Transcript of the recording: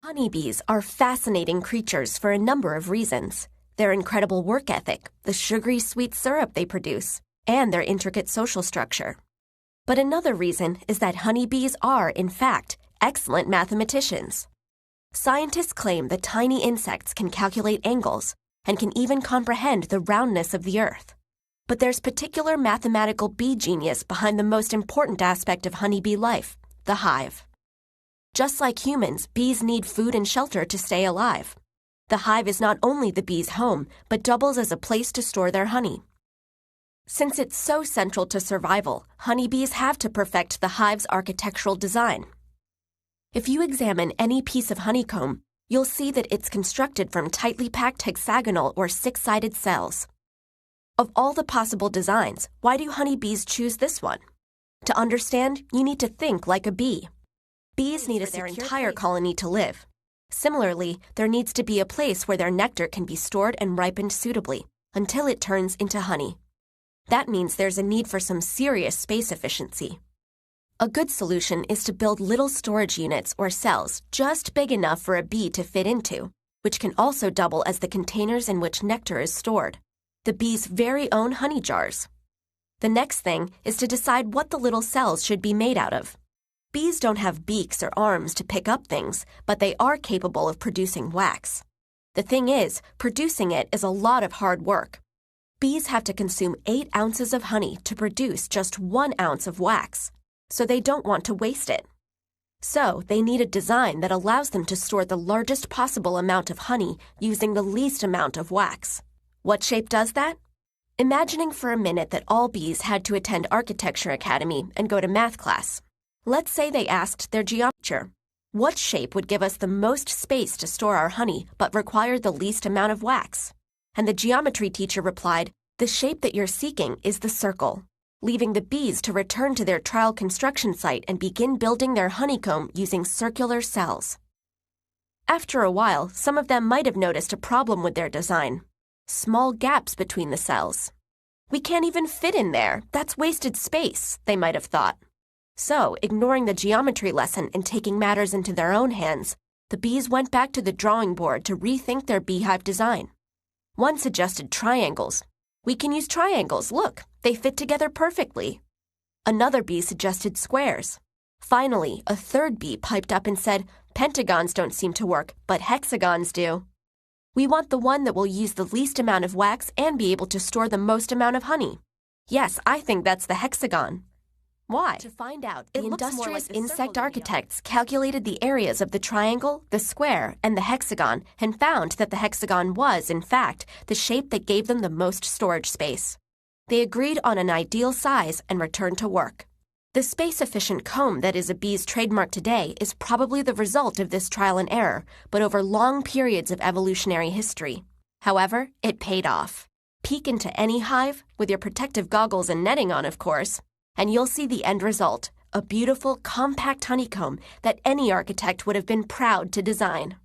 Honeybees are fascinating creatures for a number of reasons. Their incredible work ethic, the sugary sweet syrup they produce, and their intricate social structure. But another reason is that honeybees are, in fact, excellent mathematicians. Scientists claim that tiny insects can calculate angles and can even comprehend the roundness of the earth. But there's particular mathematical bee genius behind the most important aspect of honeybee life, the hive. Just like humans, bees need food and shelter to stay alive. The hive is not only the bees' home, but doubles as a place to store their honey. Since it's so central to survival, honeybees have to perfect the hive's architectural design. If you examine any piece of honeycomb, you'll see that it's constructed from tightly packed hexagonal or six-sided cells. Of all the possible designs, why do honeybees choose this one? To understand, you need to think like a bee. Bees need their entire colony to live. Similarly, there needs to be a place where their nectar can be stored and ripened suitably, until it turns into honey. That means there's a need for some serious space efficiency. A good solution is to build little storage units or cells just big enough for a bee to fit into, which can also double as the containers in which nectar is stored, the bee's very own honey jars. The next thing is to decide what the little cells should be made out of. Bees don't have beaks or arms to pick up things, but they are capable of producing wax. The thing is, producing it is a lot of hard work. Bees have to consume 8 ounces of honey to produce just 1 ounce of wax, so they don't want to waste it. So they need a design that allows them to store the largest possible amount of honey using the least amount of wax. What shape does that? Imagining for a minute that all bees had to attend Architecture Academy and go to math class. Let's say they asked their geometry, what shape would give us the most space to store our honey but require the least amount of wax? And the geometry teacher replied, the shape that you're seeking is the circle, leaving the bees to return to their trial construction site and begin building their honeycomb using circular cells. After a while, some of them might have noticed a problem with their design. Small gaps between the cells. We can't even fit in there. That's wasted space, they might have thought. So, ignoring the geometry lesson and taking matters into their own hands, the bees went back to the drawing board to rethink their beehive design. One suggested triangles. We can use triangles, look, they fit together perfectly. Another bee suggested squares. Finally, a third bee piped up and said, pentagons don't seem to work, but hexagons do. We want the one that will use the least amount of wax and be able to store the most amount of honey. Yes, I think that's the hexagon. Why? To find out, the industrious insect architects calculated the areas of the triangle, the square, and the hexagon and found that the hexagon was, in fact, the shape that gave them the most storage space. They agreed on an ideal size and returned to work. The space-efficient comb that is a bee's trademark today is probably the result of this trial and error, but over long periods of evolutionary history. However, it paid off. Peek into any hive, with your protective goggles and netting on, of course, and you'll see the end result, a beautiful, compact honeycomb that any architect would have been proud to design.